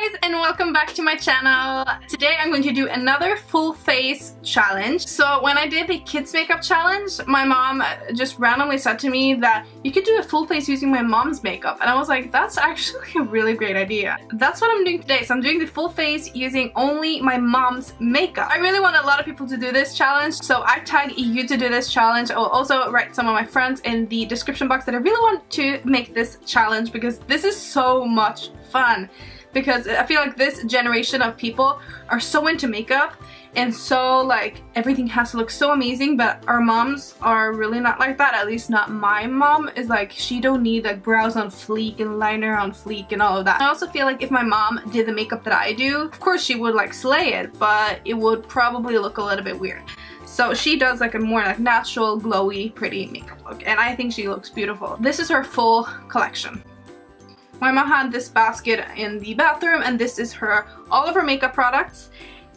guys, and welcome back to my channel. Today I'm going to do another full face challenge. So when I did the kids makeup challenge, my mom just randomly said to me that you could do a full face using my mom's makeup, and I was like, that's actually a really great idea. That's what I'm doing today. So I'm doing the full face using only my mom's makeup. I really want a lot of people to do this challenge, so I tag you to do this challenge. I will also write some of my friends in the description box that I really want to make this challenge because this is so much fun. Because I feel like this generation of people are so into makeup and so like everything has to look so amazing, but our moms are really not like that. At least not my mom is like, she don't need like brows on fleek and liner on fleek and all of that. I also feel like if my mom did the makeup that I do, of course she would like slay it, but it would probably look a little bit weird. So she does like a more like natural, glowy, pretty makeup look, and I think she looks beautiful. This is her full collection. My mom had this basket in the bathroom, and this is all of her makeup products.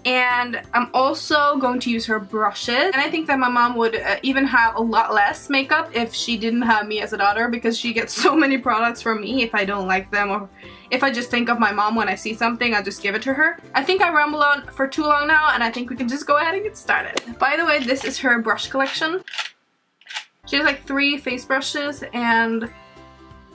And I'm also going to use her brushes. And I think that my mom would even have a lot less makeup if she didn't have me as a daughter, because she gets so many products from me if I don't like them, or if I just think of my mom when I see something, I just give it to her. I think I rambled on for too long now, and I think we can just go ahead and get started. By the way, this is her brush collection. She has like 3 face brushes and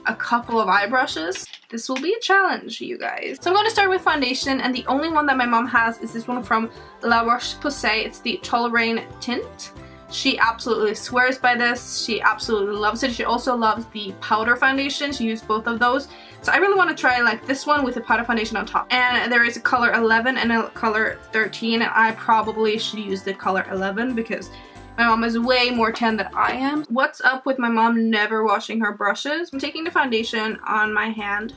a couple of eye brushes. This will be a challenge, you guys. So I'm going to start with foundation, and the only one that my mom has is this one from La Roche-Posay. It's the Toleraine tint. She absolutely swears by this. She absolutely loves it. She also loves the powder foundation. She used both of those. So I really want to try like this one with the powder foundation on top. And there is a color 11 and a color 13, and I probably should use the color 11 because my mom is way more tan than I am. What's up with my mom never washing her brushes? I'm taking the foundation on my hand.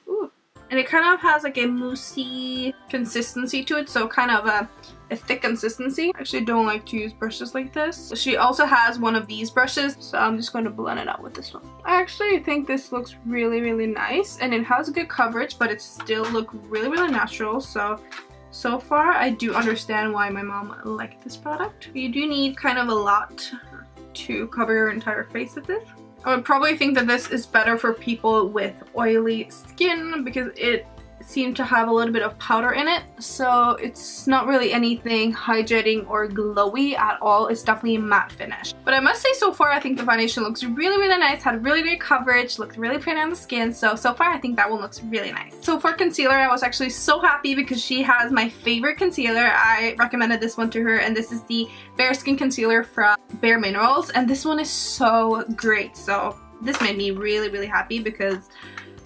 Ooh. And it kind of has like a moussey consistency to it, so kind of a thick consistency. I actually don't like to use brushes like this. She also has one of these brushes, so I'm just going to blend it out with this one. I actually think this looks really, really nice, and it has good coverage, but it still looks really, really natural. So far, I do understand why my mom liked this product. You do need kind of a lot to cover your entire face with this. I would probably think that this is better for people with oily skin because it seemed to have a little bit of powder in it, so it's not really anything hydrating or glowy at all. It's definitely a matte finish. But I must say, so far I think the foundation looks really, really nice, had really great coverage, looked really pretty on the skin, so far I think that one looks really nice. So for concealer, I was actually so happy because she has my favorite concealer. I recommended this one to her, and this is the Bare Skin Concealer from Bare Minerals, and this one is so great. So this made me really, really happy because,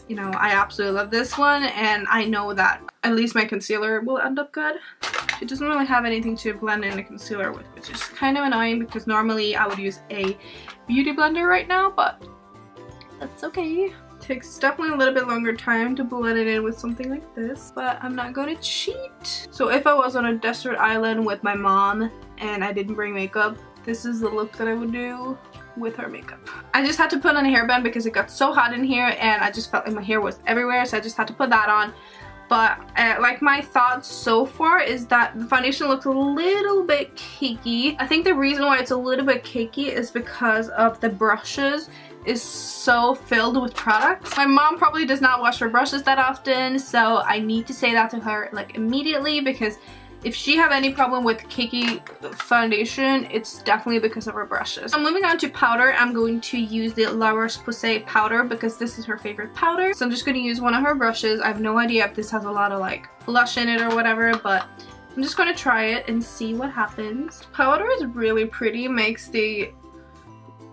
you know, I absolutely love this one, and I know that at least my concealer will end up good. It doesn't really have anything to blend in the concealer with, which is kind of annoying because normally I would use a beauty blender right now, but that's okay. It takes definitely a little bit longer time to blend it in with something like this, but I'm not gonna cheat. So if I was on a desert island with my mom and I didn't bring makeup, this is the look that I would do with her makeup. I just had to put on a hairband because it got so hot in here and I just felt like my hair was everywhere, so I just had to put that on. But like my thoughts so far is that the foundation looks a little bit cakey. I think the reason why it's a little bit cakey is because of the brushes is so filled with products. My mom probably does not wash her brushes that often, so I need to say that to her like immediately, because if she have any problem with cakey foundation, it's definitely because of her brushes. So moving on to powder, I'm going to use the La Roche-Posay powder because this is her favorite powder. So I'm just going to use one of her brushes. I have no idea if this has a lot of like blush in it or whatever, but I'm just going to try it and see what happens. Powder is really pretty, makes the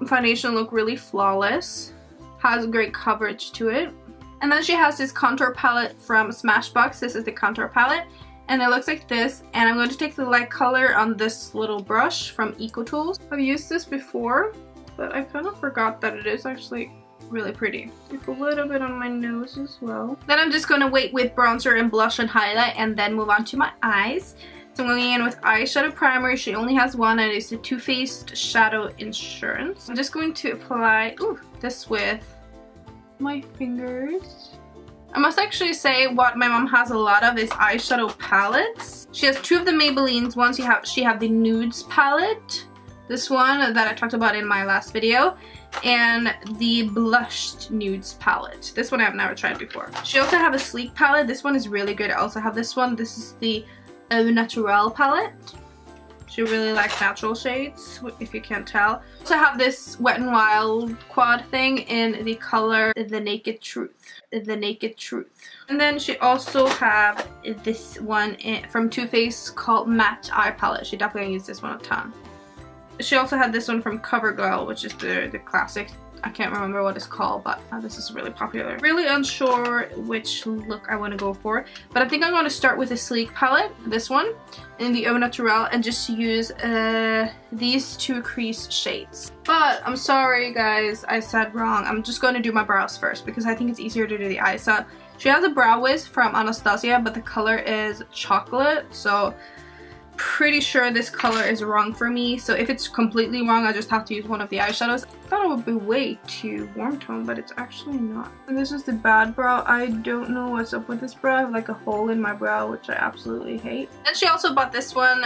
foundation look really flawless, has great coverage to it. And then she has this contour palette from Smashbox. This is the contour palette, and it looks like this. And I'm going to take the light color on this little brush from EcoTools. I've used this before, but I kind of forgot that it is actually really pretty. Take a little bit on my nose as well. Then I'm just going to wait with bronzer and blush and highlight, and then move on to my eyes. So I'm going in with eyeshadow primer. She only has one, and it's the Too Faced Shadow Insurance. I'm just going to apply this with my fingers. I must actually say what my mom has a lot of is eyeshadow palettes. She has 2 of the Maybellines. She have the Nudes palette, this one that I talked about in my last video, and the Blushed Nudes palette. This one I've never tried before. She also have a sleek palette. This one is really good. I also have this one. This is the Au Naturel palette. She really likes natural shades, if you can't tell. Also have this Wet n Wild quad thing in the color The Naked Truth. The Naked Truth. And then she also have this one from Too Faced called Matte Eye Palette. She definitely used this one a ton. She also had this one from CoverGirl, which is the classic. I can't remember what it's called, but this is really popular. Really unsure which look I want to go for, but I think I'm going to start with a sleek palette, this one, in the Au Naturel, and just use these two crease shades. But I'm sorry guys, I said wrong. I'm just going to do my brows first because I think it's easier to do the eyes. So she has a brow wiz from Anastasia, but the color is chocolate, so pretty sure this color is wrong for me. So if it's completely wrong, I just have to use one of the eyeshadows. I thought it would be way too warm tone, but it's actually not. And this is the bad brow. I don't know what's up with this brow. I have like a hole in my brow, which I absolutely hate. And she also bought this one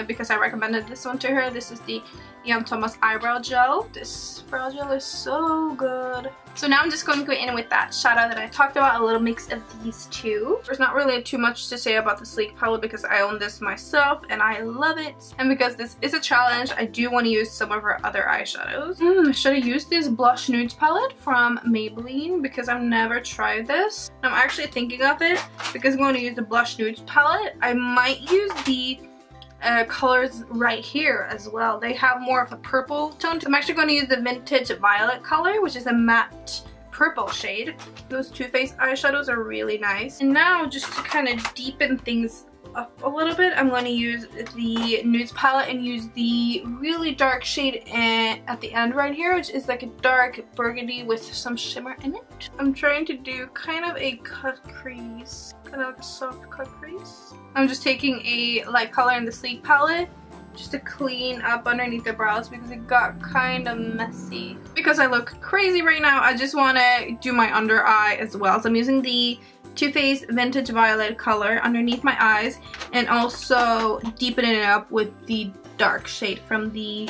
because I recommended this one to her. This is the Jan Thomas eyebrow gel. This brow gel is so good. So now I'm just going to go in with that shadow that I talked about, a little mix of these two. There's not really too much to say about the sleek palette because I own this myself and I love it. And because this is a challenge, I do want to use some of her other eyeshadows. Should I use this Blush Nudes palette from Maybelline because I've never tried this? I'm actually thinking of it because I'm going to use the Blush Nudes palette. I might use the colors right here as well. They have more of a purple tone. I'm actually going to use the Vintage Violet color, which is a matte purple shade. Those Too Faced eyeshadows are really nice. And now, just to kind of deepen things up a little bit, I'm going to use the Nudes palette and use the really dark shade at the end right here, which is like a dark burgundy with some shimmer in it. I'm trying to do kind of a cut crease, kind of like a soft cut crease. I'm just taking a light color in the sleek palette just to clean up underneath the brows because it got kind of messy. Because I look crazy right now, I just want to do my under eye as well. So I'm using the Too Faced Vintage Violet color underneath my eyes and also deepening it up with the dark shade from the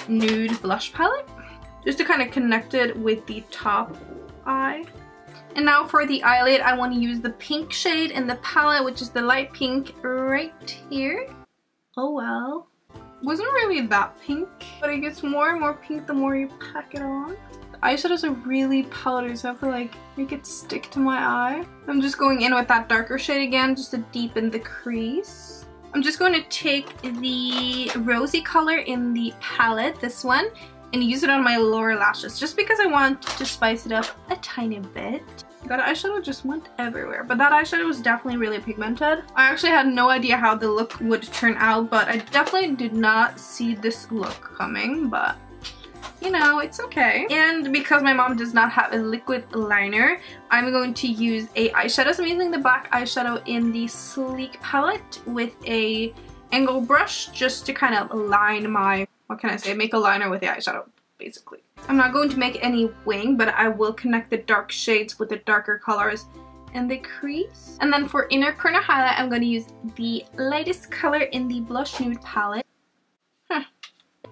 Nude Blush palette just to kind of connect it with the top eye. And now for the eyelid, I want to use the pink shade in the palette, which is the light pink right here. Oh well. Wasn't really that pink, but it gets more and more pink the more you pack it on. The eyeshadows are really powdery, so I have to like make it stick to my eye. I'm just going in with that darker shade again just to deepen the crease. I'm just going to take the rosy color in the palette, this one, and use it on my lower lashes just because I want to spice it up a tiny bit. That eyeshadow just went everywhere, but that eyeshadow was definitely really pigmented. I actually had no idea how the look would turn out, but I definitely did not see this look coming, but you know, it's okay. And because my mom does not have a liquid liner, I'm going to use a eyeshadow. So I'm using the black eyeshadow in the sleek palette with a angle brush just to kind of line my, what can I say, make a liner with the eyeshadow, basically. I'm not going to make any wing, but I will connect the dark shades with the darker colors in the crease. And then for inner corner highlight, I'm going to use the lightest color in the Blush Nude palette.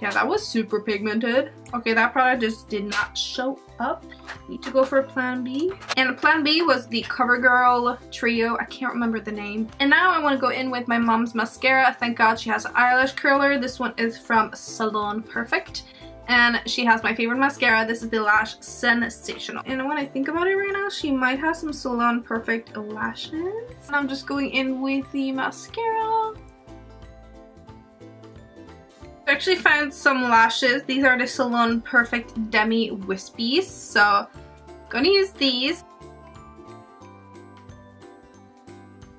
Yeah, that was super pigmented. Okay, that product just did not show up. Need to go for a plan B. And plan B was the CoverGirl trio. I can't remember the name. And now I want to go in with my mom's mascara. Thank God she has an eyelash curler. This one is from Salon Perfect. And she has my favorite mascara. This is the Lash Sensational. And when I think about it right now, she might have some Salon Perfect lashes. And I'm just going in with the mascara. I actually found some lashes. These are the Salon Perfect Demi Wispies. So I'm gonna use these.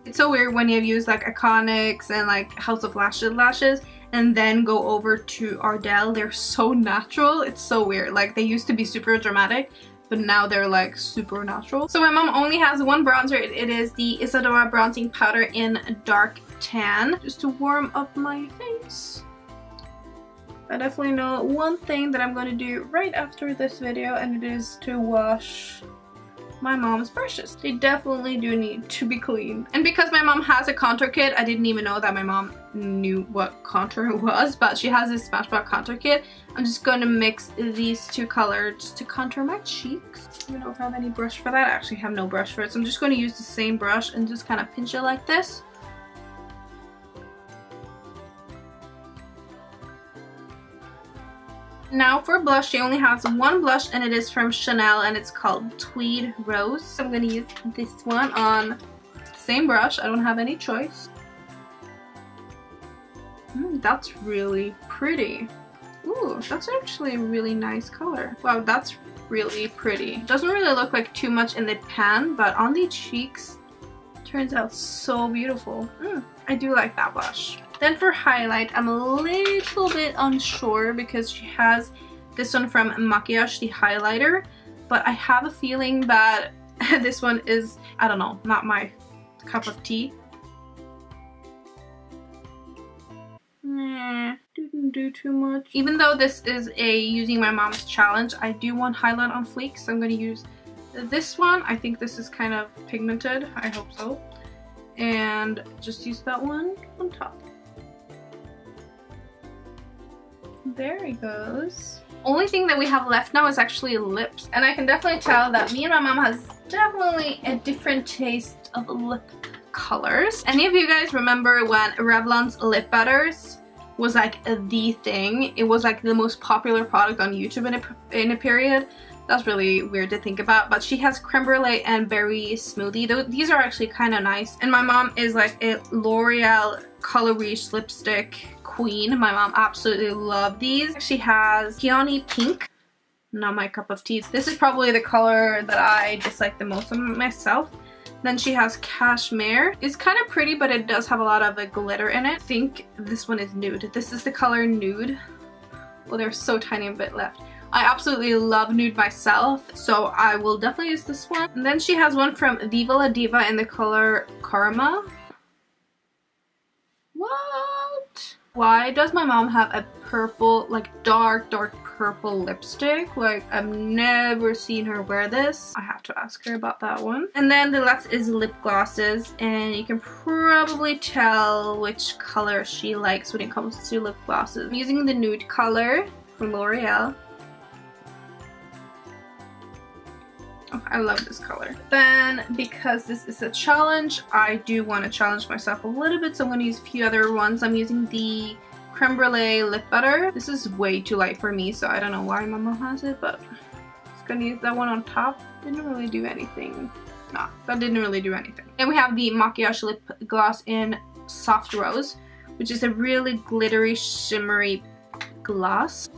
It's so weird when you've used like Iconics and like House of lashes and then go over to Ardell. They're so natural. It's so weird. Like they used to be super dramatic, but now they're like super natural. So my mom only has one bronzer. It is the Isadora Bronzing Powder in Dark Tan, just to warm up my face. I definitely know one thing that I'm going to do right after this video, and it is to wash my mom's brushes. They definitely do need to be cleaned. And because my mom has a contour kit, I didn't even know that my mom knew what contour was, but she has this Smashbox contour kit. I'm just going to mix these two colors to contour my cheeks. I don't know if I have any brush for that. I actually have no brush for it, so I'm just going to use the same brush and just kind of pinch it like this. Now for blush, she only has one blush and it is from Chanel and it's called Tweed Rose. So I'm going to use this one on the same brush. I don't have any choice. That's really pretty. Ooh, that's actually a really nice color. Wow, that's really pretty. Doesn't really look like too much in the pan, but on the cheeks, turns out so beautiful. I do like that blush. Then for highlight, I'm a little bit unsure because she has this one from Maquillage, the highlighter, but I have a feeling that this one is, I don't know, not my cup of tea. Didn't do too much. Even though this is a using my mom's challenge, I do want highlight on fleek, so I'm going to use this one. I think this is kind of pigmented, I hope so. And just use that one on top. There it goes. Only thing that we have left now is actually lips, and I can definitely tell that me and my mom has definitely a different taste of lip colors. Any of you guys remember when Revlon's Lip Butters was like the thing? It was like the most popular product on YouTube in a period. That's really weird to think about, but she has creme brulee and berry smoothie. These are actually kind of nice. And my mom is like a L'Oreal Color Riche lipstick queen. My mom absolutely loved these. She has peony pink. Not my cup of tea. This is probably the color that I dislike the most of myself. Then she has cashmere. It's kind of pretty, but it does have a lot of glitter in it. I think this one is nude. This is the color nude. Well, there's so tiny a bit left. I absolutely love nude myself, so I will definitely use this one. And then she has one from Viva La Diva in the color Karma. What? Why does my mom have a purple, like dark purple lipstick? Like, I've never seen her wear this. I have to ask her about that one. And then the left is lip glosses, and you can probably tell which color she likes when it comes to lip glosses. I'm using the nude color from L'Oreal. Oh, I love this color. Then, because this is a challenge, I do want to challenge myself a little bit, so I'm going to use a few other ones. I'm using the creme brulee lip butter. This is way too light for me, so I don't know why my mom has it, but I'm just going to use that one on top. Didn't really do anything. No, that didn't really do anything. Then we have the Maquillage lip gloss in Soft Rose, which is a really glittery, shimmery gloss.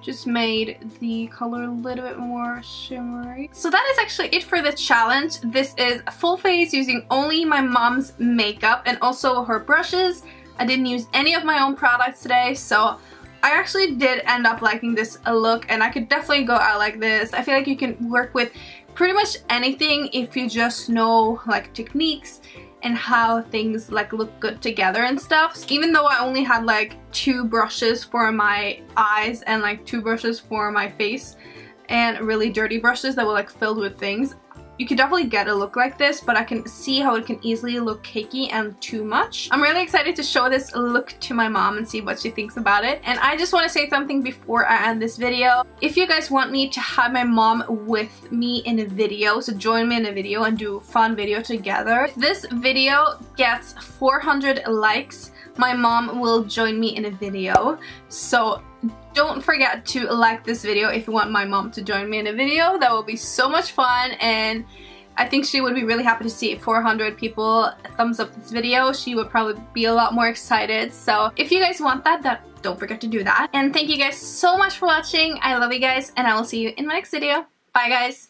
Just made the color a little bit more shimmery. So that is actually it for the challenge. This is full face using only my mom's makeup and also her brushes. I didn't use any of my own products today, so I actually did end up liking this look, and I could definitely go out like this. I feel like you can work with pretty much anything if you just know like techniques and how things like look good together and stuff. Even though I only had like 2 brushes for my eyes and like 2 brushes for my face and really dirty brushes that were like filled with things, you could definitely get a look like this, but I can see how it can easily look cakey and too much. I'm really excited to show this look to my mom and see what she thinks about it. And I just want to say something before I end this video. If you guys want me to have my mom with me in a video, so join me in a video and do a fun video together. If this video gets 400 likes, my mom will join me in a video. So don't forget to like this video if you want my mom to join me in a video. That will be so much fun, and I think she would be really happy to see 400 people thumbs up this video. She would probably be a lot more excited. So if you guys want that, don't forget to do that. And thank you guys so much for watching. I love you guys, and I will see you in my next video. Bye guys!